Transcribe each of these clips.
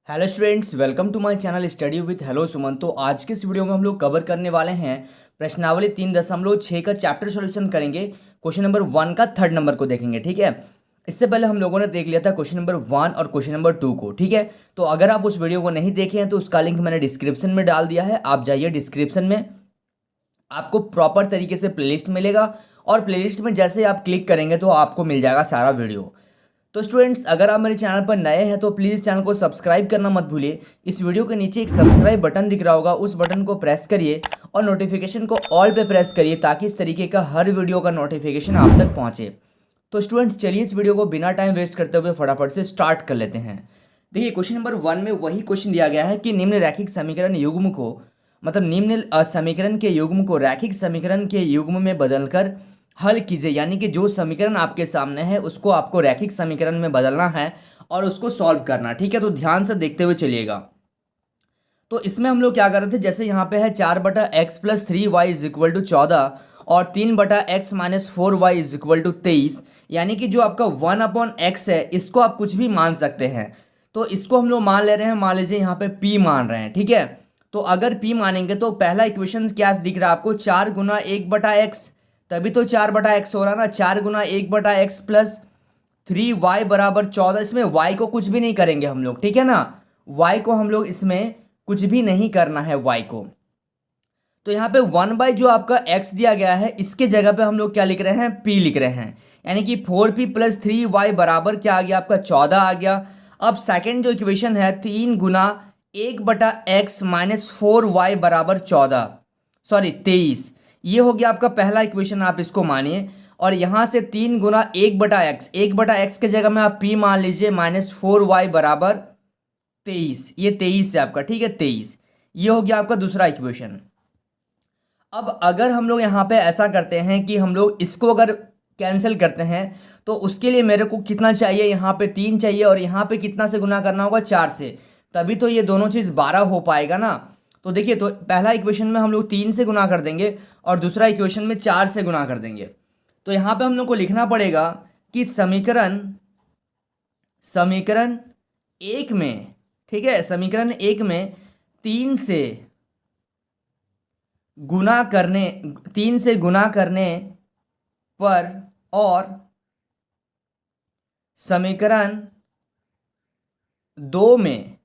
Hello students, welcome to my channel study with hello Suman. तो आज के इस वीडियो में हम लोग कवर करने वाले हैं प्रश्नावली 3.6 का चैप्टर सॉल्यूशन करेंगे। क्वेश्चन नंबर 1 का थर्ड नंबर को देखेंगे, ठीक है। इससे पहले हम लोगों ने देख लिया था क्वेश्चन नंबर 1 और क्वेश्चन नंबर 2 को, ठीक है। तो अगर आप उस वीडियो को नहीं देखे हैं तो उसका लिंक मैंने डिस्क्रिप्शन में डाल दिया है, आप जाइए डिस्क्रिप्शन में, आपको प्रॉपर तरीके से प्लेलिस्ट मिलेगा और प्लेलिस्ट में जैसे आप क्लिक करेंगे तो आपको मिल जाएगा सारा वीडियो। तो स्टूडेंट्स, अगर आप मेरे चैनल पर नए हैं तो प्लीज़ चैनल को सब्सक्राइब करना मत भूलिए। इस वीडियो के नीचे एक सब्सक्राइब बटन दिख रहा होगा, उस बटन को प्रेस करिए और नोटिफिकेशन को ऑल पे प्रेस करिए ताकि इस तरीके का हर वीडियो का नोटिफिकेशन आप तक पहुंचे। तो स्टूडेंट्स, चलिए इस वीडियो को बिना टाइम वेस्ट करते हुए फटाफट से स्टार्ट कर लेते हैं। देखिए, क्वेश्चन नंबर 1 में वही क्वेश्चन दिया गया है कि निम्न रैखिक समीकरण युग्म को, मतलब निम्न समीकरण के युग्म को रैखिक समीकरण के युग्म में बदलकर हल कीजिए। यानी कि जो समीकरण आपके सामने है उसको आपको रैखिक समीकरण में बदलना है और उसको सॉल्व करना, ठीक है। तो ध्यान से देखते हुए चलिएगा। तो इसमें हम लोग क्या कर रहे थे, जैसे यहाँ पे है 4/x + 3y = 14 और 3/x - 4y = 23। यानी कि जो आपका 1/x है इसको आप कुछ भी मान सकते हैं। तो इसको हम लोग मान ले रहे हैं, मान लीजिए यहाँ पे p मान रहे हैं, ठीक है। तो अगर p मानेंगे तो पहला इक्वेशन क्या दिख रहा है आपको, 4 × 1/x, तभी तो 4/x हो रहा ना। 4 × 1/x + 3y = 14। इसमें y को कुछ भी नहीं करेंगे हम लोग, ठीक है ना। y को हम लोग इसमें कुछ भी नहीं करना है y को। तो यहाँ पे 1/ जो आपका x दिया गया है इसके जगह पे हम लोग क्या लिख रहे हैं, p लिख रहे हैं। यानी कि 4p + 3y बराबर क्या आ गया आपका, 14 आ गया। अब सेकेंड जो इक्वेशन है 3 × 1/x - 4y = 14, सॉरी 23, ये हो गया आपका पहला इक्वेशन, आप इसको मानिए। और यहाँ से 3 × 1/x के जगह में आप p मान लीजिए -4y = 23, ये 23 है आपका, ठीक है, 23। ये हो गया आपका दूसरा इक्वेशन। अब अगर हम लोग यहाँ पे ऐसा करते हैं कि हम लोग इसको अगर कैंसिल करते हैं तो उसके लिए मेरे को कितना चाहिए, यहाँ पे 3 चाहिए और यहाँ पे कितना से गुना करना होगा, 4 से, तभी तो ये दोनों चीज़ 12 हो पाएगा ना। तो देखिए, तो पहला इक्वेशन में हम लोग 3 से गुना कर देंगे और दूसरा इक्वेशन में 4 से गुना कर देंगे। तो यहाँ पे हम लोग को लिखना पड़ेगा कि समीकरण एक में, ठीक है, समीकरण एक में 3 से गुना करने पर और समीकरण 2 में,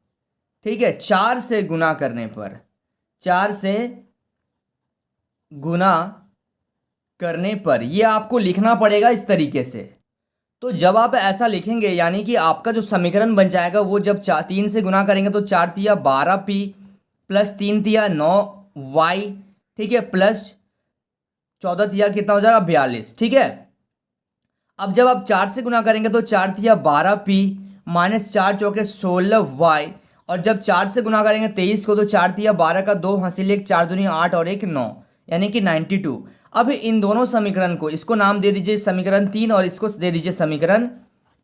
ठीक है, 4 से गुना करने पर, 4 से गुना करने पर ये आपको लिखना पड़ेगा इस तरीके से। तो जब आप ऐसा लिखेंगे यानी कि आपका जो समीकरण बन जाएगा वो जब 3 से गुना करेंगे तो 4 तिया 12p + 3 तिया 9y, ठीक है, प्लस 14 तिया कितना हो जाएगा, 42, ठीक है। अब जब आप 4 से गुना करेंगे तो 4 तिया 12p - 4 चौके 16y, और जब 4 से गुना करेंगे 23 को तो 4 तिया 12 का 2 हासिल 1, 4 दूनी 8 और 1 9, यानी कि 92। अब इन दोनों समीकरण को, इसको नाम दे दीजिए समीकरण 3 और इसको दे दीजिए समीकरण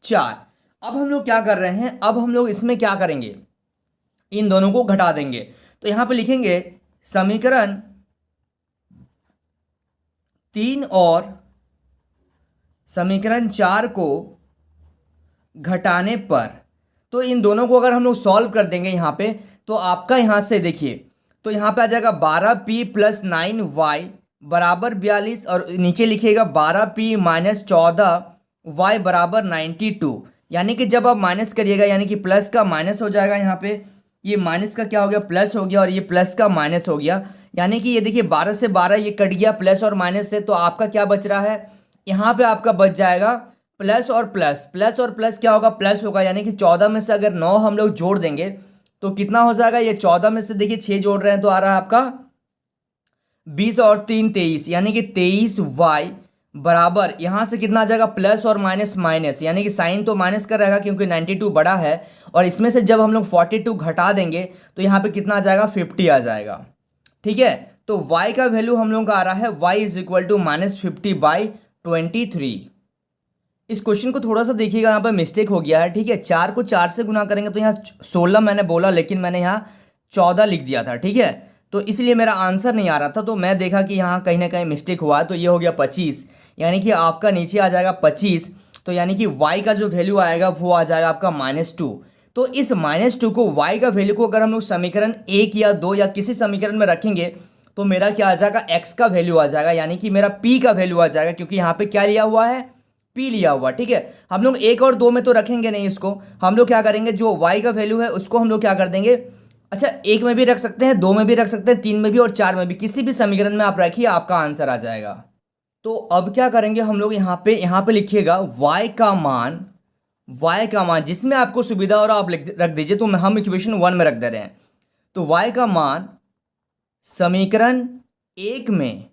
4। अब हम लोग क्या कर रहे हैं, अब हम लोग इसमें क्या करेंगे, इन दोनों को घटा देंगे। तो यहाँ पे लिखेंगे समीकरण 3 और समीकरण 4 को घटाने पर, तो इन दोनों को अगर हम लोग सॉल्व कर देंगे यहाँ पे तो आपका यहाँ से देखिए, तो यहाँ पे आ जाएगा 12p + 9y = 42 और नीचे लिखिएगा 12p - 14y = 92। यानी कि जब आप माइनस करिएगा यानी कि प्लस का माइनस हो जाएगा, यहाँ पे ये माइनस का क्या हो गया, प्लस हो गया, और ये प्लस का माइनस हो गया। यानी कि ये देखिए 12 से 12 ये कट गया प्लस और माइनस से, तो आपका क्या बच रहा है, यहाँ पे आपका बच जाएगा प्लस और प्लस, प्लस और प्लस क्या होगा, प्लस होगा। यानी कि 14 में से अगर 9 हम लोग जोड़ देंगे तो कितना हो जाएगा, ये 14 में से देखिए 6 जोड़ रहे हैं तो आ रहा है आपका 20 और 3 23, यानी कि 23y बराबर यहाँ से कितना आ जाएगा, प्लस और माइनस माइनस, यानी कि साइन तो माइनस का रहेगा क्योंकि 92 बड़ा है, और इसमें से जब हम लोग 42 घटा देंगे तो यहाँ पे कितना आ जाएगा, 50 आ जाएगा, ठीक है। तो y का वैल्यू हम लोग का आ रहा है y = -50/23। इस क्वेश्चन को थोड़ा सा देखिएगा, यहाँ पर मिस्टेक हो गया है, ठीक है। 4 को 4 से गुना करेंगे तो यहाँ 16 मैंने बोला लेकिन मैंने यहाँ 14 लिख दिया था, ठीक है। तो इसलिए मेरा आंसर नहीं आ रहा था, तो मैं देखा कि यहाँ कहीं ना कहीं मिस्टेक हुआ है, तो ये हो गया 25, यानी कि आपका नीचे आ जाएगा 25। तो यानी कि y का जो वैल्यू आएगा वो आ जाएगा आपका -2। तो इस -2 को y का वैल्यू को अगर हम लोग समीकरण 1 या 2 या किसी समीकरण में रखेंगे तो मेरा क्या आ जाएगा, x का वैल्यू आ जाएगा, यानी कि मेरा p का वैल्यू आ जाएगा, क्योंकि यहाँ पे क्या लिया हुआ है, p लिया हुआ। ठीक है, हम लोग 1 और 2 में तो रखेंगे नहीं इसको, हम लोग क्या करेंगे, जो y का वैल्यू है उसको हम लोग क्या कर देंगे, अच्छा 1 में भी रख सकते हैं, 2 में भी रख सकते हैं, 3 में भी और 4 में भी, किसी भी समीकरण में आप रखिए आपका आंसर आ जाएगा। तो अब क्या करेंगे हम लोग, यहाँ पे लिखिएगा y का मान जिसमें आपको सुविधा और आप रख दीजिए, तो हम इक्वेशन 1 में रख दे रहे हैं। तो y का मान समीकरण 1 में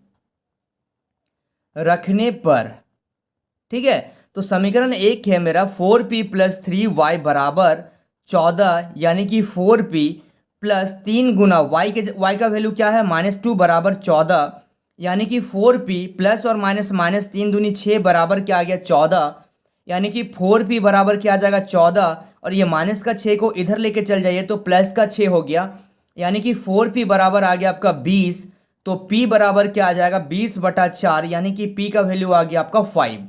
रखने पर, ठीक है, तो समीकरण 1 है मेरा 4p + 3y बराबर 14, यानी कि 4p + 3 गुना y का वैल्यू क्या है, -2 बराबर 14, यानी कि 4p प्लस और माइनस -3 दूनी 6 बराबर क्या आ गया, 14, यानी कि 4p बराबर क्या आ जाएगा, 14, और ये माइनस का 6 को इधर लेके चल जाइए तो प्लस का 6 हो गया, यानी कि 4p बराबर आ गया आपका 20। तो p बराबर क्या आ जाएगा, 20/4, यानी कि p का वैल्यू आ गया आपका 5।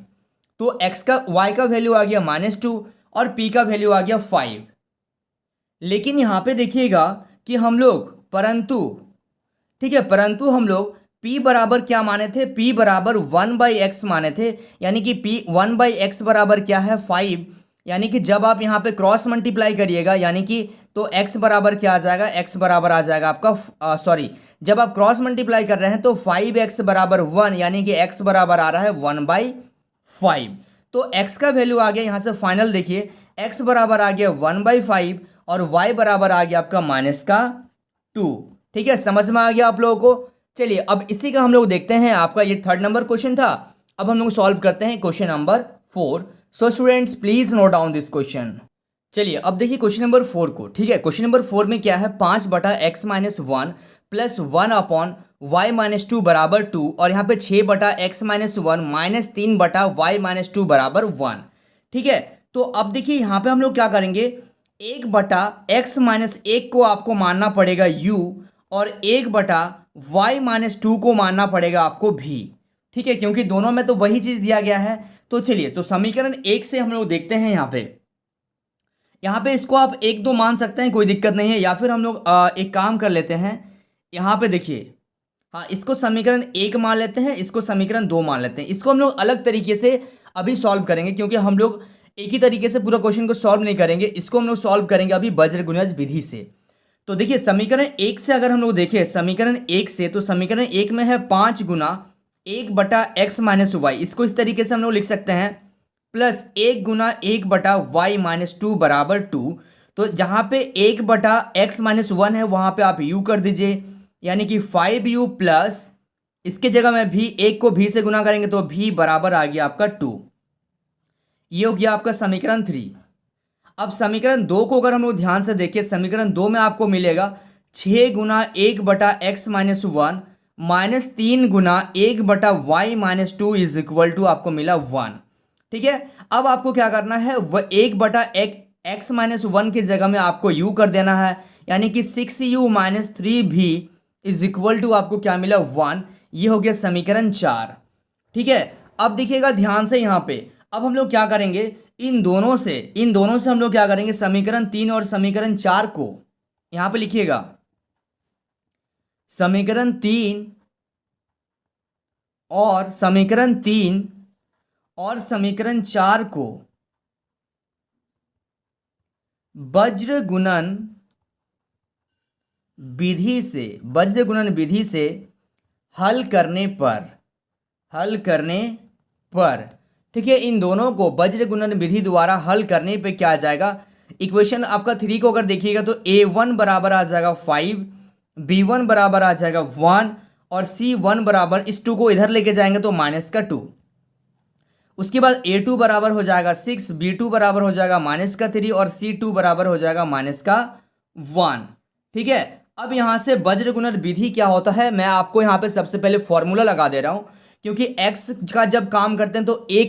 तो y का वैल्यू आ गया -2 और p का वैल्यू आ गया 5। लेकिन यहाँ पे देखिएगा कि हम लोग ठीक है, परंतु हम लोग p बराबर क्या माने थे, p बराबर 1/x माने थे, यानी कि p 1/x बराबर क्या है, 5, यानी कि जब आप यहाँ पे क्रॉस मल्टीप्लाई करिएगा, यानी कि तो x बराबर क्या आ जाएगा, x बराबर आ जाएगा आपका सॉरी, जब आप क्रॉस मल्टीप्लाई कर रहे हैं तो 5x बराबर 1, यानी कि x बराबर आ रहा है 1/5। तो x का वैल्यू आ गया, यहाँ से फाइनल देखिए, x बराबर आ गया 1/5 और y बराबर आ गया आपका -2। ठीक है, समझ में आ गया आप लोगों को। चलिए अब इसी का हम लोग देखते हैं, आपका ये 3rd नंबर क्वेश्चन था। अब हम लोग सॉल्व करते हैं question number 4। So students please note down this question. चलिए अब देखिए क्वेश्चन नंबर 4 को। ठीक है, क्वेश्चन नंबर 4 में क्या है, 5/x - 1 + 1/y - 2 बराबर 2, और यहाँ पे 6/x - 1 -3/y - 2 बराबर 1। ठीक है, तो अब देखिए यहाँ पे हम लोग क्या करेंगे, 1/x - 1 को आपको मानना पड़ेगा u, और 1/y - 2 को मानना पड़ेगा आपको v। ठीक है, क्योंकि दोनों में तो वही चीज दिया गया है। तो चलिए, तो समीकरण 1 से हम लोग देखते हैं, यहाँ पे इसको आप 1-2 मान सकते हैं, कोई दिक्कत नहीं है, या फिर हम लोग एक काम कर लेते हैं, यहाँ पे देखिए, हाँ इसको समीकरण 1 मान लेते हैं, इसको समीकरण 2 मान लेते हैं। इसको हम लोग अलग तरीके से अभी सॉल्व करेंगे, क्योंकि हम लोग एक ही तरीके से पूरा क्वेश्चन को सॉल्व नहीं करेंगे, इसको हम लोग सॉल्व करेंगे अभी वज्रगुणज विधि से। तो देखिए समीकरण 1 से अगर हम लोग देखें, समीकरण 1 से, तो समीकरण 1 में है 5 गुना 1/x - y, इसको इस तरीके से हम लोग लिख सकते हैं, प्लस 1 गुना 1/y - 2 बराबर 2। तो जहाँ पे 1/x - 1 है वहाँ पे आप u कर दीजिए, यानी कि 5u प्लस, इसके जगह में भी 1 को v से गुना करेंगे तो v बराबर आ गया आपका 2। ये हो गया आपका समीकरण 3। अब समीकरण 2 को अगर हम लोग ध्यान से देखें, समीकरण 2 में आपको मिलेगा 6 गुना 1/x - 1 -3 गुना 1/y - 2 इज इक्वल टू आपको मिला 1। ठीक है, अब आपको क्या करना है, वह 1/x - 1 की जगह में आपको u कर देना है, यानी कि 6u - 3v is equal to आपको क्या मिला 1। ये हो गया समीकरण 4। ठीक है, अब देखिएगा ध्यान से यहाँ पे, अब हम लोग क्या करेंगे, इन दोनों से हम लोग क्या करेंगे, समीकरण 3 और समीकरण 4 को यहां पे लिखिएगा, समीकरण 3 और समीकरण 4 को वज्र गुणन विधि से हल करने पर, ठीक है, इन दोनों को वज्र गुणन विधि द्वारा हल करने पे क्या आ जाएगा, इक्वेशन आपका 3 को अगर देखिएगा तो a1 बराबर आ जाएगा 5, b1 बराबर आ जाएगा 1, और c1 बराबर, इस 2 को इधर लेके जाएंगे तो -2। उसके बाद a2 बराबर हो जाएगा 6, b2 बराबर हो जाएगा -3, और c2 बराबर हो जाएगा -1। ठीक है, अब यहाँ से वज्र गुणन विधि क्या होता है, मैं आपको यहाँ पे सबसे पहले फॉर्मूला लगा दे रहा हूँ, क्योंकि x का जब काम करते हैं तो a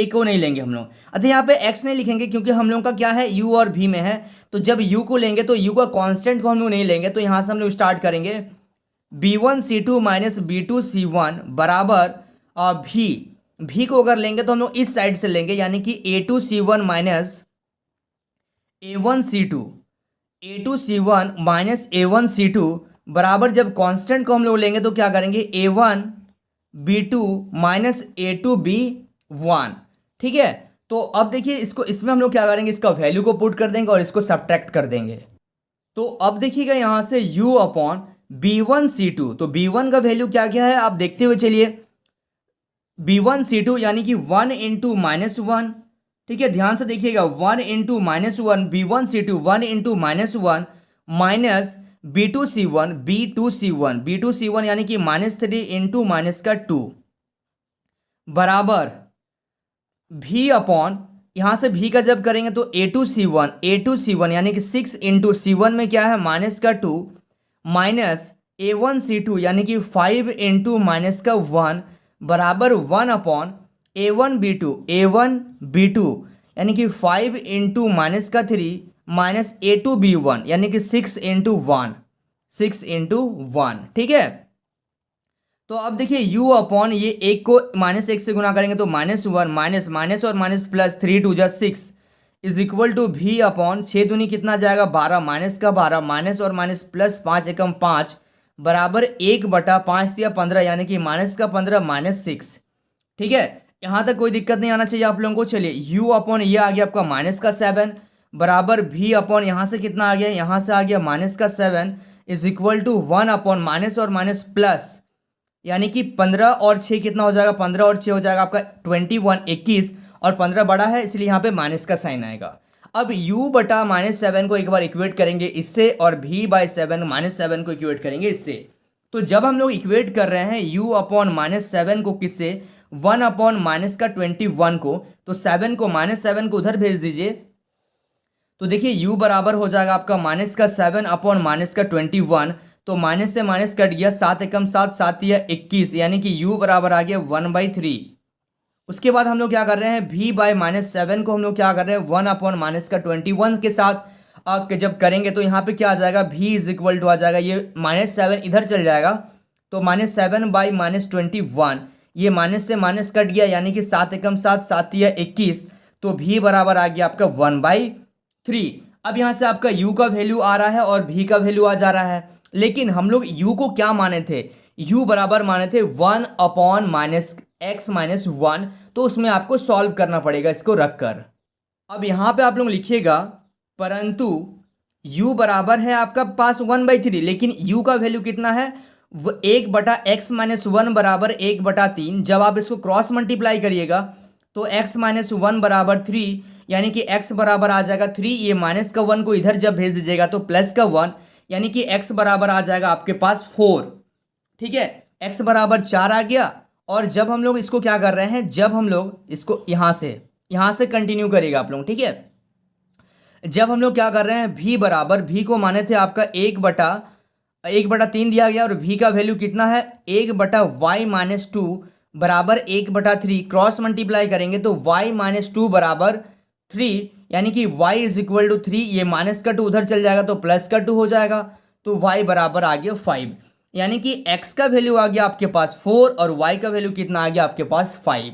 को नहीं लेंगे हम लोग। अच्छा, यहाँ पे x नहीं लिखेंगे क्योंकि हम लोग का क्या है, u और v में है, तो जब u को लेंगे तो u का कांस्टेंट को हम लोग नहीं लेंगे। तो यहाँ से हम लोग स्टार्ट करेंगे, b1c2 - b2c1 बराबर v को अगर लेंगे तो हम लोग इस साइड से लेंगे, यानी कि a2c1 - A1C2, A2C1 minus A1C2 बराबर, जब कांस्टेंट को हम लोग लेंगे तो क्या करेंगे, A1B2 माइनस A2B1। ठीक है, तो अब देखिए इसको, इसमें हम लोग क्या करेंगे, इसका वैल्यू को पुट कर देंगे और इसको सब्ट्रैक्ट कर देंगे। तो अब देखिएगा यहाँ से U अपॉन B1C2, तो B1 का वैल्यू क्या क्या है आप देखते हुए चलिए। B1C2 यानी कि 1 इंटू माइनस वन। ठीक है, ध्यान से देखिएगा, 1 into minus one, B1C2 1 into minus one minus B2C1 यानी कि -3 इंटू माइनस का 2 बराबर V अपॉन, यहाँ से V का जब करेंगे तो A2C1 यानी कि 6 इंटू C1 में क्या है माइनस का 2 माइनस A1C2 यानी कि 5 इंटू माइनस का 1 बराबर 1 अपॉन A1B2 यानी कि 5 इंटू माइनस का 3 माइनस A2B1 यानी कि 6 इंटू 1। ठीक है, तो अब देखिए U अपॉन ये एक को -1 से गुना करेंगे तो -1 माइनस और माइनस प्लस 3 2 जा 6 is equal to V upon 6 दूनी कितना जाएगा 12 माइनस का 12 माइनस और माइनस प्लस 5 एकम 5 बराबर 1/5 या 15 यानी कि माइनस का 15 माइनस 6। ठीक है, यहाँ तक कोई दिक्कत नहीं आना चाहिए आप लोगों को। चलिए U अपॉन ये आ गया आपका माइनस का 7 बराबर V अपॉन यहाँ से कितना आ गया, यहाँ से आ गया माइनस का 7 is equal to 1 upon minus और माइनस प्लस यानी कि 15 और 6 कितना हो जाएगा, 15 और 6 हो जाएगा आपका 21 और 15 बड़ा है इसलिए यहाँ पे माइनस का साइन आएगा। अब U बटा -7 को एक बार इक्वेट करेंगे इससे और V/7 -7 को इक्वेट करेंगे इससे। तो जब हम लोग इक्वेट कर रहे हैं U अपॉन -7 को किससे, 1 अपॉन माइनस का 21 को, तो 7 को -7 को उधर भेज दीजिए। तो देखिए U बराबर हो जाएगा आपका माइनस का 7 अपॉन माइनस का 21, तो माइनस से माइनस कट गया, 7 एकम 7 7 या 21 यानी कि U बराबर आ गया 1/3। उसके बाद हम लोग क्या कर रहे हैं, V/-7 को हम लोग क्या कर रहे हैं 1 अपॉन माइनस का 21 के साथ जब करेंगे तो यहाँ पे क्या आ जाएगा, V इज इक्वल टू आ जाएगा, ये -7 इधर चल जाएगा तो -7/-21, ये माइनस से माइनस कट गया यानी कि 7 एकम 7 7 या 21, तो V बराबर आ गया आपका 1/3। अब यहाँ से आपका U का वैल्यू आ रहा है और V का वैल्यू आ जा रहा है, लेकिन हम लोग U को क्या माने थे, U बराबर माने थे 1 अपॉन -x-1, तो उसमें आपको सॉल्व करना पड़ेगा इसको रखकर। अब यहाँ पे आप लोग लिखिएगा परंतु U बराबर है आपका पास 1/3, लेकिन U का वैल्यू कितना है, 1/x-1 बराबर 1/3। जब आप इसको क्रॉस मल्टीप्लाई करिएगा तो x-1 बराबर 3 यानी कि x बराबर आ जाएगा 3, ये माइनस का 1 को इधर जब भेज दीजिएगा तो प्लस का 1 यानी कि x बराबर आ जाएगा आपके पास 4। ठीक है, x बराबर 4 आ गया। और जब हम लोग इसको क्या कर रहे हैं, जब हम लोग इसको यहाँ से कंटिन्यू करिएगा आप लोग। ठीक है, जब हम लोग क्या कर रहे हैं, V बराबर, V को माने थे आपका 1/3 दिया गया और V का वैल्यू कितना है 1/y-2 बराबर 1/3, क्रॉस मल्टीप्लाई करेंगे तो y-2 बराबर 3 यानी कि y इज इक्वल टू 3, ये माइनस का 2 उधर चल जाएगा तो प्लस का 2 हो जाएगा, तो y बराबर आ गया 5 यानी कि x का वैल्यू आ गया आपके पास 4 और y का वैल्यू कितना आ गया आपके पास 5।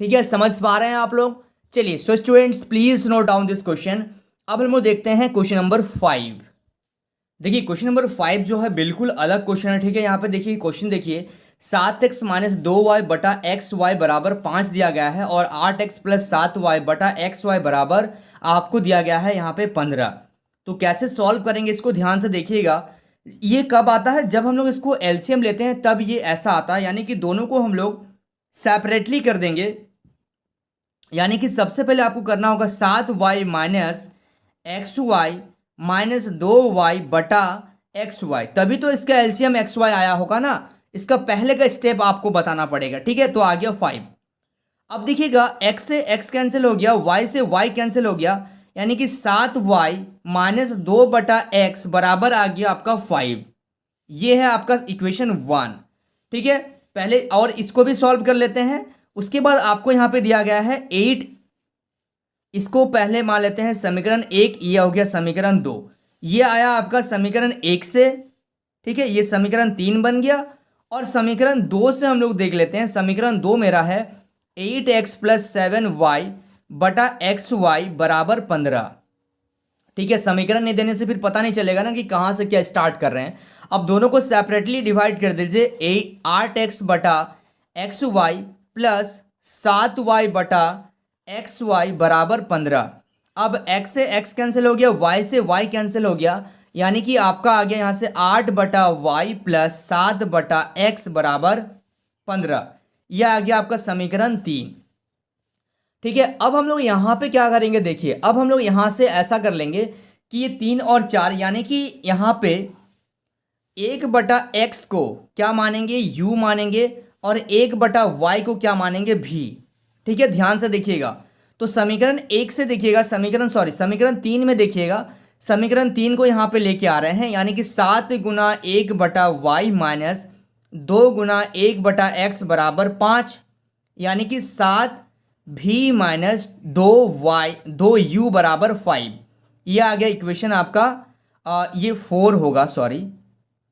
ठीक है, समझ पा रहे हैं आप लोग। चलिए so students please note down this question. अब हम लोग देखते हैं क्वेश्चन नंबर 5। देखिए क्वेश्चन नंबर 5 जो है बिल्कुल अलग क्वेश्चन है। ठीक है, यहाँ पे देखिए क्वेश्चन देखिए, 7x माइनस 2y बटा एक्स वाई बराबर 5 दिया गया है और 8x प्लस 7y बटा एक्स वाई बराबर आपको दिया गया है यहाँ पे 15। तो कैसे सॉल्व करेंगे इसको ध्यान से देखिएगा। ये कब आता है, जब हम लोग इसको एलसीएम लेते हैं तब ये ऐसा आता है, यानी कि दोनों को हम लोग सेपरेटली कर देंगे। यानी कि सबसे पहले आपको करना होगा 7y minus x Y minus 2y बटा एक्स वाई, तभी तो इसका एलसीएम एक्स वाई आया होगा ना। इसका पहले का स्टेप आपको बताना पड़ेगा। ठीक है, तो आ गया 5। अब देखिएगा x से x कैंसिल हो गया, y से y कैंसिल हो गया, यानी कि 7y माइनस 2 बटा एक्स बराबर आ गया आपका 5। ये है आपका इक्वेशन 1। ठीक है, पहले और इसको भी सॉल्व कर लेते हैं। उसके बाद आपको यहाँ पे दिया गया है 8, इसको पहले मान लेते हैं समीकरण 1, ये हो गया समीकरण 2, ये आया आपका समीकरण 1 से। ठीक है, ये समीकरण 3 बन गया और समीकरण 2 से हम लोग देख लेते हैं। समीकरण 2 मेरा है 8x प्लस 7y बटा एक्स वाई बराबर 15। ठीक है, समीकरण नहीं देने से फिर पता नहीं चलेगा ना कि कहाँ से क्या स्टार्ट कर रहे हैं। अब दोनों को सेपरेटली डिवाइड कर दीजिए, 8x बटा एक्स वाई प्लस 7y बटा एक्स वाई बराबर 15। अब x से x कैंसिल हो गया, y से y कैंसिल हो गया, यानी कि आपका आ गया यहाँ से 8 बटा वाई प्लस 7 बटा एक्स बराबर 15। यह आ गया आपका समीकरण 3। ठीक है, अब हम लोग यहाँ पे क्या करेंगे, देखिए अब हम लोग यहाँ से ऐसा कर लेंगे कि ये 3 और 4 यानी कि यहाँ पे 1 बटा एक्स को क्या मानेंगे, u मानेंगे, और 1 बटा वाई को क्या मानेंगे, v। ठीक है, ध्यान से देखिएगा। तो समीकरण 1 से देखिएगा, समीकरण 3 में देखिएगा, समीकरण 3 को यहाँ पे लेके आ रहे हैं, यानी कि 7 गुना 1 बटा वाई माइनस 2 गुना 1 बटा एक्स बराबर 5, यानी कि 7 भी माइनस 2 u बराबर 5। ये आ गया इक्वेशन आपका, ये 4 होगा,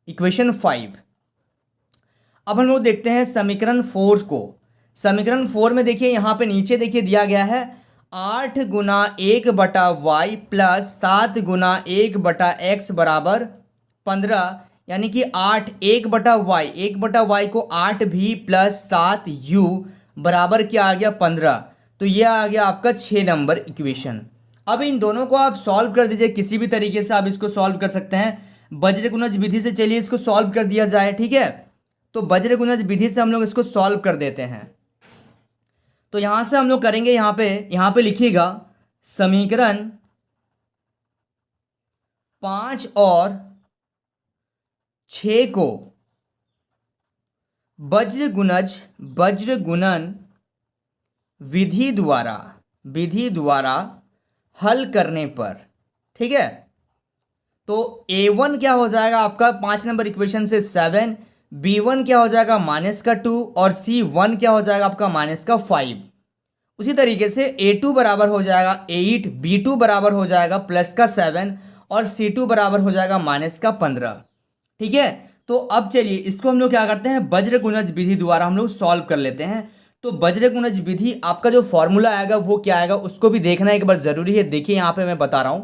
इक्वेशन 5। अब हम लोग देखते हैं समीकरण 4 को। समीकरण 4 में देखिए यहाँ पे नीचे देखिए दिया गया है 8 गुना 1 बटा वाई प्लस 7 गुना 1 बटा एक्स बराबर 15, यानी कि 1 बटा वाई को 8 भी प्लस 7 यू बराबर क्या आ गया, 15। तो ये आ गया आपका 6 नंबर इक्वेशन। अब इन दोनों को आप सॉल्व कर दीजिए, किसी भी तरीके से आप इसको सॉल्व कर सकते हैं। वज्रगुणज विधि से चलिए इसको सॉल्व कर दिया जाए। ठीक है, तो वज्रगुणज विधि से हम लोग इसको सॉल्व कर देते हैं। तो यहां से हम लोग करेंगे, यहाँ पे लिखिएगा समीकरण 5 और 6 को वज्रगुणन विधि द्वारा हल करने पर, ठीक है, तो a1 क्या हो जाएगा आपका 5 नंबर इक्वेशन से 7, b1 क्या हो जाएगा -2 और c1 क्या हो जाएगा आपका -5। उसी तरीके से a2 बराबर हो जाएगा 8, b2 बराबर हो जाएगा +7 और c2 बराबर हो जाएगा -15। ठीक है, तो अब चलिए इसको हम लोग क्या करते हैं, वज्रगुणज विधि द्वारा हम लोग सॉल्व कर लेते हैं। तो वज्रगुणज विधि आपका जो फॉर्मूला आएगा वो क्या आएगा, उसको भी देखना एक बार जरूरी है। देखिए यहाँ पे मैं बता रहा हूं,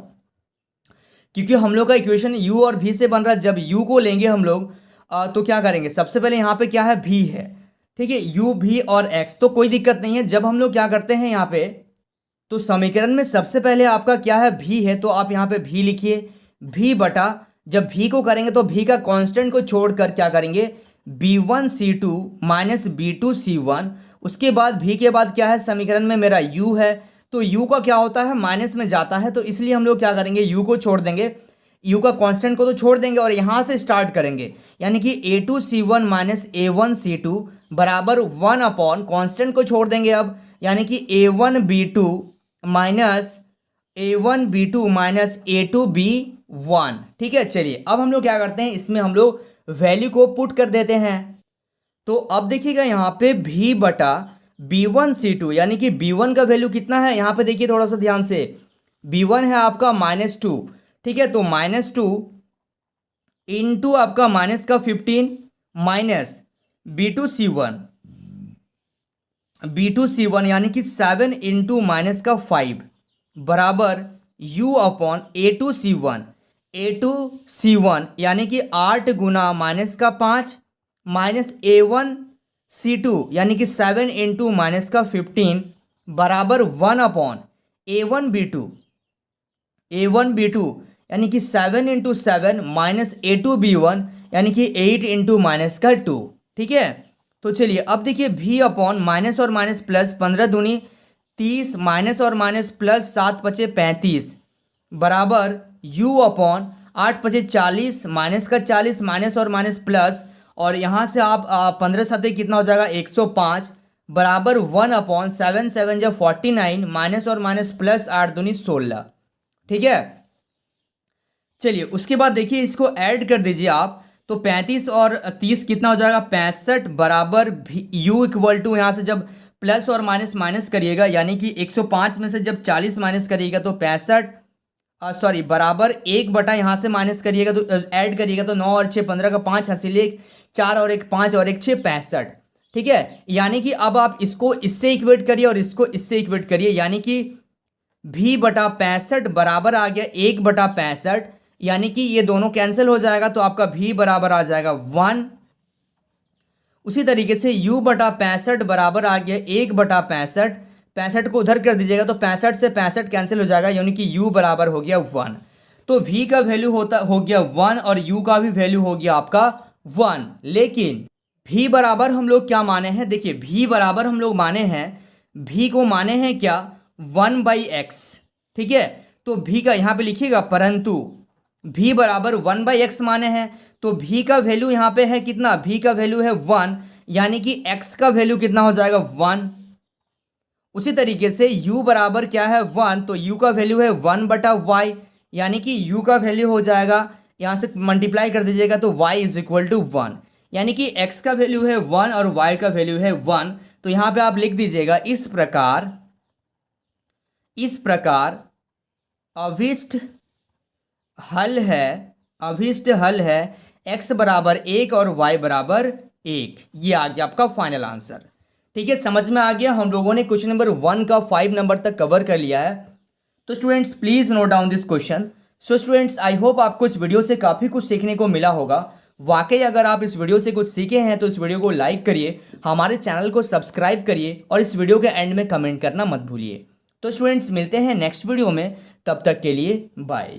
क्योंकि हम लोग का इक्वेशन u और v से बन रहा है। जब u को लेंगे हम लोग तो क्या करेंगे, सबसे पहले यहाँ पे क्या है, v है। ठीक है, u v और x, तो कोई दिक्कत नहीं है। जब हम लोग क्या करते हैं यहाँ पे, तो समीकरण में सबसे पहले आपका क्या है, v है, तो आप यहाँ पे v लिखिए, v बटा, जब v को करेंगे तो v का कांस्टेंट को छोड़कर क्या करेंगे, b1 c2 minus b2 c1। उसके बाद v के बाद क्या है, समीकरण में मेरा u है, तो u का क्या होता है, माइनस में जाता है, तो इसलिए हम लोग क्या करेंगे, u को छोड़ देंगे, u का कांस्टेंट को तो छोड़ देंगे और यहाँ से स्टार्ट करेंगे, यानी कि a2 c1 minus a1 c2 बराबर 1 अपॉन कांस्टेंट को छोड़ देंगे अब, यानी कि a1 b2 minus a2 b1। ठीक है, चलिए अब हम लोग क्या करते हैं, इसमें हम लोग वैल्यू को पुट कर देते हैं। तो अब देखिएगा यहाँ पे v बटा b1 c2, यानी कि b1 का वैल्यू कितना है, यहाँ पे देखिए थोड़ा सा ध्यान से, b1 है आपका -2। ठीक है, तो -2 इंटू आपका माइनस का 15 माइनस b2 c1 यानी कि 7 इंटू माइनस का 5 बराबर u अपॉन a2 c1 यानी कि 8 गुना माइनस का 5 माइनस a1 c2 यानी कि 7 इंटू माइनस का 15 बराबर 1 अपॉन a1 b2 यानी कि 7 इंटू 7 माइनस a2 b1 यानी कि 8 इंटू माइनस का 2। ठीक है, तो चलिए अब देखिए v अपॉन माइनस और माइनस प्लस 15 दूनी 30 माइनस और माइनस प्लस 7 पचे 35 बराबर u अपॉन 8 पचे 40 माइनस का 40 माइनस और माइनस प्लस, और यहाँ से आप 15 साथ कितना हो जाएगा 105 बराबर 1 अपॉन 7 7 जब 49 माइनस और माइनस प्लस 8 दूनी 16। ठीक है, चलिए उसके बाद देखिए इसको ऐड कर दीजिए आप, तो 35 और 30 कितना हो जाएगा 65 बराबर u इक्वल टू, यहाँ से जब प्लस और माइनस माइनस करिएगा, यानी कि 105 में से जब 40 माइनस करिएगा तो 65 बराबर 1 बटा यहाँ से माइनस करिएगा तो ऐड करिएगा तो 9 और 6 15 का 5 हासिल 1 4 और 1 5 और 1 6 65। ठीक है, यानी कि अब आप इसको इससे इक्वेट करिए और इसको इससे इक्वेट करिए, यानी कि भी बटा 65 बराबर आ गया 1/65, यानी कि ये दोनों कैंसिल हो जाएगा तो आपका भी बराबर आ जाएगा 1। उसी तरीके से u बटा 65 बराबर आ गया 1/65, 65 को उधर कर दीजिएगा तो 65 से 65 कैंसिल हो जाएगा, यानी कि u बराबर हो गया 1। तो v का वैल्यू हो गया 1 और u का भी वैल्यू हो गया आपका 1। लेकिन v बराबर हम लोग क्या माने हैं, देखिए v बराबर हम लोग माने हैं, v को माने हैं क्या 1/x, ठीक है। तो v का यहाँ पे लिखिएगा, परंतु v बराबर 1/x माने हैं, तो v का वैल्यू यहाँ पे है कितना, v का वैल्यू है 1, यानी कि x का वैल्यू कितना हो जाएगा 1। उसी तरीके से u बराबर क्या है 1, तो u का वैल्यू है 1/y, यानी कि u का वैल्यू हो जाएगा, यहाँ से मल्टीप्लाई कर दीजिएगा तो y इज इक्वल टू 1, यानी कि x का वैल्यू है 1 और y का वैल्यू है 1। तो यहाँ पे आप लिख दीजिएगा इस प्रकार अभिष्ट हल है x बराबर 1 और y बराबर 1। ये आ गया आपका फाइनल आंसर, ठीक है। समझ में आ गया, हम लोगों ने क्वेश्चन नंबर 1 का 5 नंबर तक कवर कर लिया है। तो students please note down this question. So students I hope आपको इस वीडियो से काफ़ी कुछ सीखने को मिला होगा। वाकई अगर आप इस वीडियो से कुछ सीखे हैं तो इस वीडियो को लाइक करिए, हमारे चैनल को सब्सक्राइब करिए और इस वीडियो के एंड में कमेंट करना मत भूलिए। तो स्टूडेंट्स मिलते हैं नेक्स्ट वीडियो में, तब तक के लिए बाय।